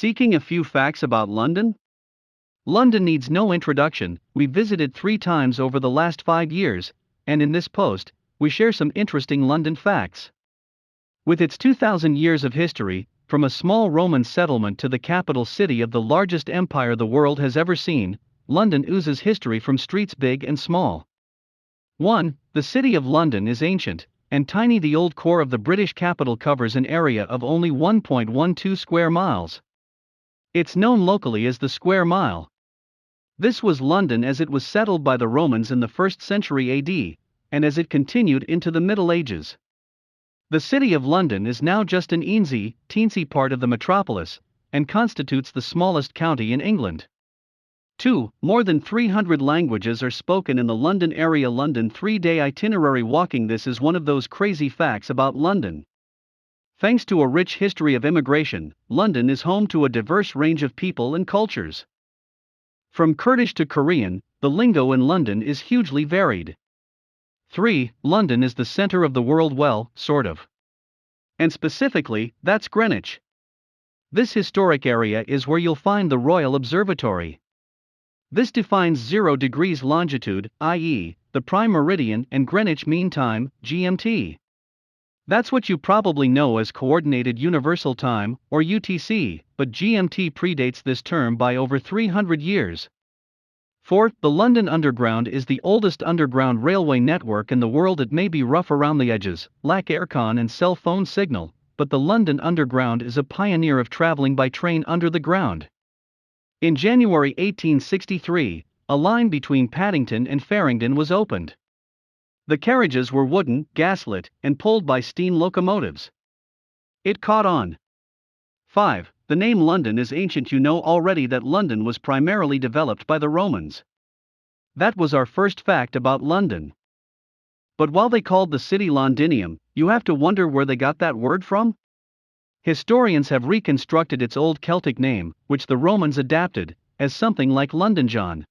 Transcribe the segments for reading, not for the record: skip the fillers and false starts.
Seeking a few facts about London? London needs no introduction. We visited 3 times over the last 5 years, and in this post, we share some interesting London facts. With its 2,000 years of history, from a small Roman settlement to the capital city of the largest empire the world has ever seen, London oozes history from streets big and small. 1. The city of London is ancient and tiny. The old core of the British capital covers an area of only 1.12 square miles. It's known locally as the Square Mile. This was London as it was settled by the Romans in the 1st century AD, and as it continued into the Middle Ages. The city of London is now just an teensy part of the metropolis, and constitutes the smallest county in England. 2. More than 300 languages are spoken in the London area. London 3-day itinerary walking. This is one of those crazy facts about London. Thanks to a rich history of immigration, London is home to a diverse range of people and cultures. From Kurdish to Korean, the lingo in London is hugely varied. 3. London is the center of the world. Well, sort of. And specifically, that's Greenwich. This historic area is where you'll find the Royal Observatory. This defines 0 degrees longitude, i.e., the prime meridian, and Greenwich Mean Time, GMT. That's what you probably know as Coordinated Universal Time, or UTC, but GMT predates this term by over 300 years. 4. The London Underground is the oldest underground railway network in the world. It may be rough around the edges, lack aircon and cell phone signal, but the London Underground is a pioneer of traveling by train under the ground. In January 1863, a line between Paddington and Farringdon was opened. The carriages were wooden, gaslit, and pulled by steam locomotives. It caught on. 5. The name London is ancient. You know already that London was primarily developed by the Romans. That was our first fact about London. But while they called the city Londinium, you have to wonder where they got that word from? Historians have reconstructed its old Celtic name, which the Romans adapted, as something like London John.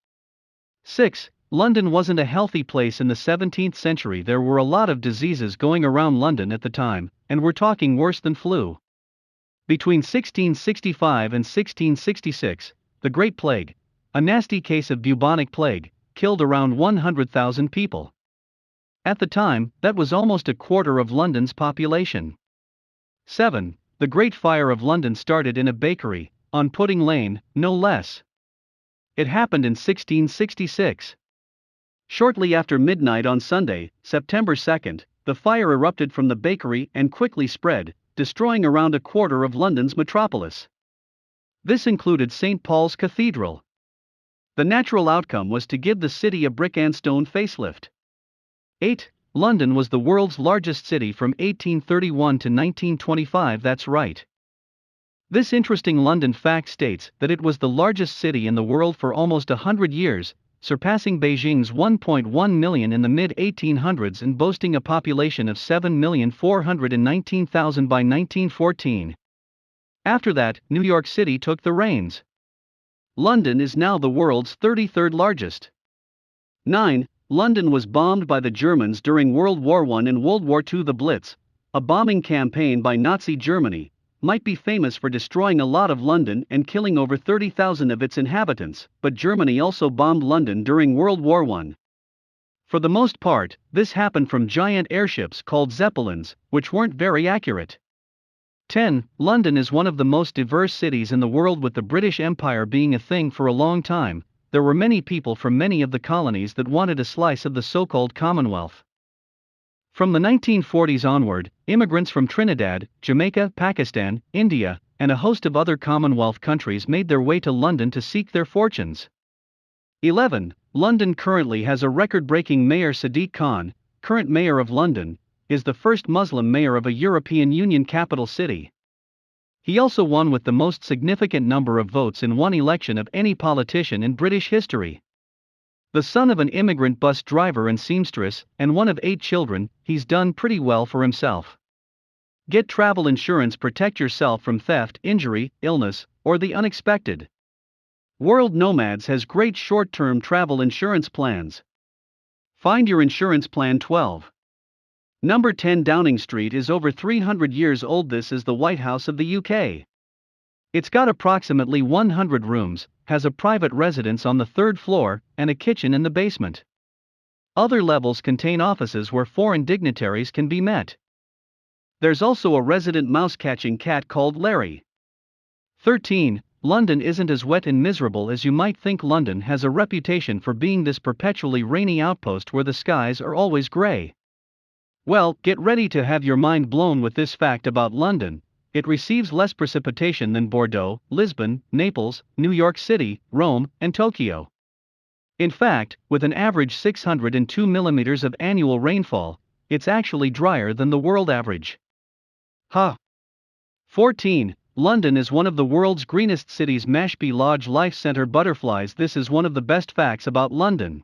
6. London wasn't a healthy place in the 17th century. There were a lot of diseases going around London at the time, and we're talking worse than flu. Between 1665 and 1666, the Great Plague, a nasty case of bubonic plague, killed around 100,000 people. At the time, that was almost a quarter of London's population. 7. The Great Fire of London started in a bakery, on Pudding Lane, no less. It happened in 1666. Shortly after midnight on Sunday, September 2nd, the fire erupted from the bakery and quickly spread, destroying around a quarter of London's metropolis. This included St. Paul's Cathedral. The natural outcome was to give the city a brick and stone facelift. 8. London was the world's largest city from 1831 to 1925. That's right. This interesting London fact states that it was the largest city in the world for almost 100 years, surpassing Beijing's 1.1 million in the mid-1800s and boasting a population of 7,419,000 by 1914. After that, New York City took the reins. London is now the world's 33rd largest. 9. London was bombed by the Germans during World War I and World War II. The Blitz, a bombing campaign by Nazi Germany, might be famous for destroying a lot of London and killing over 30,000 of its inhabitants, but Germany also bombed London during World War I. For the most part, this happened from giant airships called Zeppelins, which weren't very accurate. 10. London is one of the most diverse cities in the world. With the British Empire being a thing for a long time, there were many people from many of the colonies that wanted a slice of the so-called Commonwealth. From the 1940s onward, immigrants from Trinidad, Jamaica, Pakistan, India, and a host of other Commonwealth countries made their way to London to seek their fortunes. 11. London currently has a record-breaking mayor. Sadiq Khan, current mayor of London, is the first Muslim mayor of a European Union capital city. He also won with the most significant number of votes in one election of any politician in British history. The son of an immigrant bus driver and seamstress, and one of 8 children, he's done pretty well for himself. Get travel insurance. Protect yourself from theft, injury, illness, or the unexpected. World Nomads has great short-term travel insurance plans. Find your insurance plan. 12. Number 10 Downing Street is over 300 years old. This is the White House of the UK. It's got approximately 100 rooms, has a private residence on the third floor, and a kitchen in the basement. Other levels contain offices where foreign dignitaries can be met. There's also a resident mouse-catching cat called Larry. 13. London isn't as wet and miserable as you might think. London has a reputation for being this perpetually rainy outpost where the skies are always grey. Well, get ready to have your mind blown with this fact about London. It receives less precipitation than Bordeaux, Lisbon, Naples, New York City, Rome, and Tokyo. In fact, with an average 602 millimeters of annual rainfall, it's actually drier than the world average. 14. London is one of the world's greenest cities. Mashpee Lodge Life Centre butterflies. This is one of the best facts about London.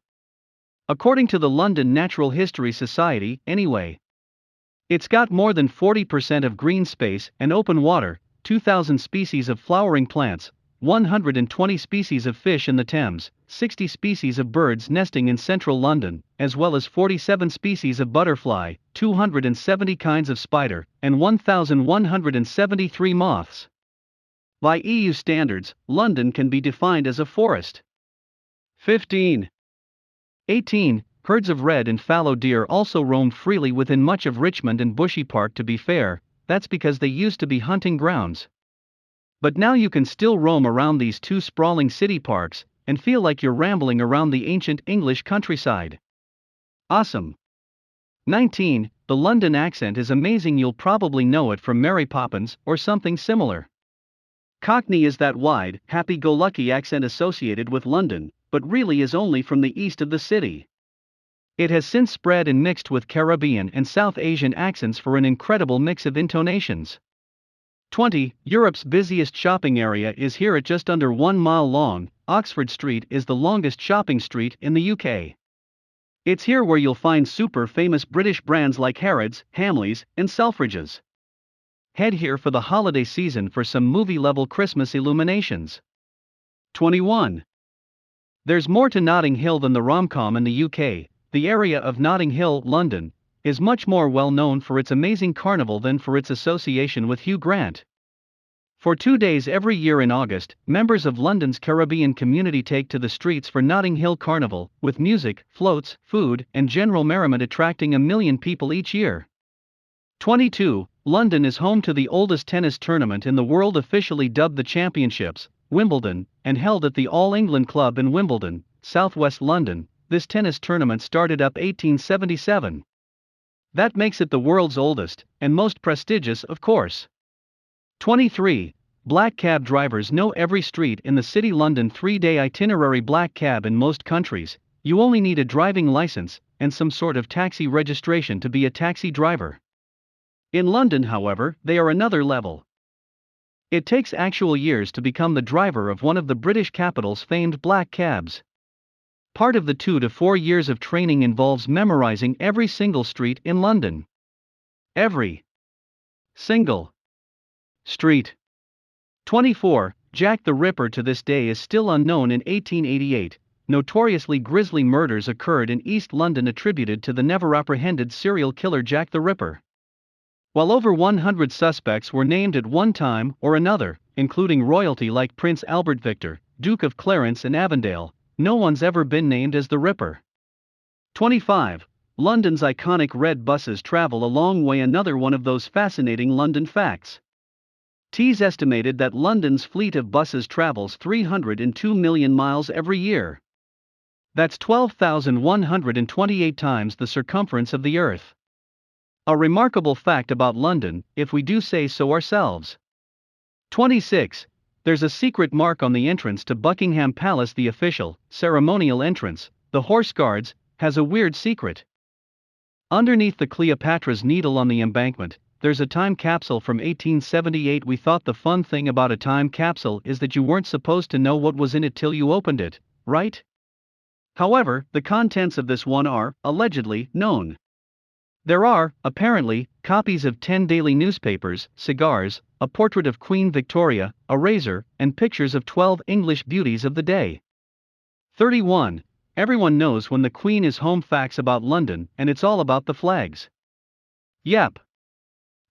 According to the London Natural History Society, anyway. It's got more than 40% of green space and open water, 2,000 species of flowering plants, 120 species of fish in the Thames, 60 species of birds nesting in central London, as well as 47 species of butterfly, 270 kinds of spider, and 1,173 moths. By EU standards, London can be defined as a forest. 15. 18. Herds of red and fallow deer also roam freely within much of Richmond and Bushy Park. To be fair, that's because they used to be hunting grounds. But now you can still roam around these two sprawling city parks and feel like you're rambling around the ancient English countryside. Awesome. 19. The London accent is amazing. You'll probably know it from Mary Poppins or something similar. Cockney is that wide, happy-go-lucky accent associated with London, but really is only from the east of the city. It has since spread and mixed with Caribbean and South Asian accents for an incredible mix of intonations. 20. Europe's busiest shopping area is here at just under 1 mile long. Oxford Street is the longest shopping street in the UK. It's here where you'll find super famous British brands like Harrods, Hamleys, and Selfridges. Head here for the holiday season for some movie-level Christmas illuminations. 21. There's more to Notting Hill than the rom-com in the UK. The area of Notting Hill, London, is much more well known for its amazing carnival than for its association with Hugh Grant. For 2 days every year in August, members of London's Caribbean community take to the streets for Notting Hill Carnival, with music, floats, food, and general merriment attracting 1 million people each year. 22. London is home to the oldest tennis tournament in the world, officially dubbed the Championships, Wimbledon, and held at the All England Club in Wimbledon, southwest London. This tennis tournament started up 1877. That makes it the world's oldest, and most prestigious, of course. 23. Black cab drivers know every street in the city. London 3-day itinerary. Black cab. In most countries, you only need a driving license and some sort of taxi registration to be a taxi driver. In London, however, they are another level. It takes actual years to become the driver of one of the British capital's famed black cabs. Part of the 2 to 4 years of training involves memorizing every single street in London. Every single street. 24. Jack the Ripper. To this day is still unknown. In 1888, notoriously grisly murders occurred in East London attributed to the never-apprehended serial killer Jack the Ripper. While over 100 suspects were named at one time or another, including royalty like Prince Albert Victor, Duke of Clarence and Avondale, no one's ever been named as the Ripper. 25. London's iconic red buses travel a long way. Another one of those fascinating London facts. T's estimated that London's fleet of buses travels 302 million miles every year. That's 12,128 times the circumference of the Earth. A remarkable fact about London, if we do say so ourselves. 26. There's a secret mark on the entrance to Buckingham Palace. The official, ceremonial entrance, the Horse Guards, has a weird secret. Underneath the Cleopatra's Needle on the embankment, there's a time capsule from 1878. We thought the fun thing about a time capsule is that you weren't supposed to know what was in it till you opened it, right? However, the contents of this one are, allegedly, known. There are, apparently, copies of 10 daily newspapers, cigars, a portrait of Queen Victoria, a razor, and pictures of 12 English beauties of the day. 31. Everyone knows when the Queen is home. Facts about London, and it's all about the flags. Yep.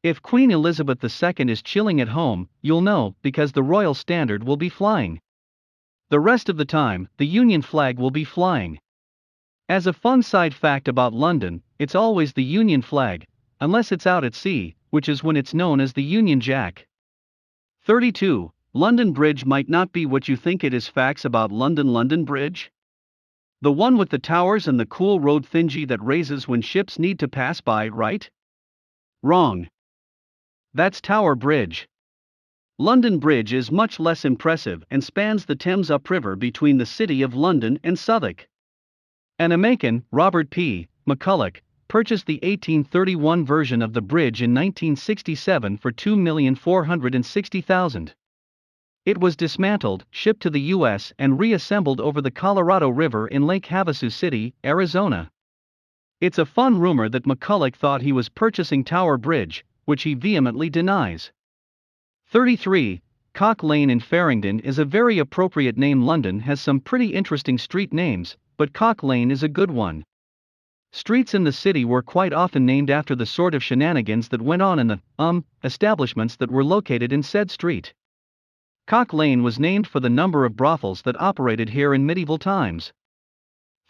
If Queen Elizabeth II is chilling at home, you'll know, because the royal standard will be flying. The rest of the time, the Union flag will be flying. As a fun side fact about London, it's always the Union flag, unless it's out at sea, which is when it's known as the Union Jack. 32. London Bridge might not be what you think it is. Facts about London Bridge? The one with the towers and the cool road thingy that raises when ships need to pass by, right? Wrong. That's Tower Bridge. London Bridge is much less impressive and spans the Thames upriver between the city of London and Southwark. An American, Robert P. McCulloch, purchased the 1831 version of the bridge in 1967 for $2,460,000. It was dismantled, shipped to the U.S., and reassembled over the Colorado River in Lake Havasu City, Arizona. It's a fun rumor that McCulloch thought he was purchasing Tower Bridge, which he vehemently denies. 33. Cock Lane in Farringdon is a very appropriate name. London has some pretty interesting street names, but Cock Lane is a good one. Streets in the city were quite often named after the sort of shenanigans that went on in the establishments that were located in said street. Cock Lane was named for the number of brothels that operated here in medieval times.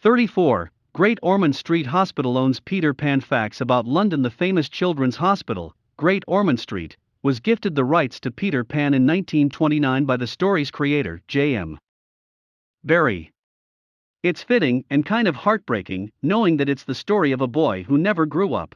34. Great Ormond Street Hospital owns Peter Pan. Facts about London. The famous children's hospital, Great Ormond Street, was gifted the rights to Peter Pan in 1929 by the story's creator, J.M. Barrie. It's fitting and kind of heartbreaking, knowing that it's the story of a boy who never grew up.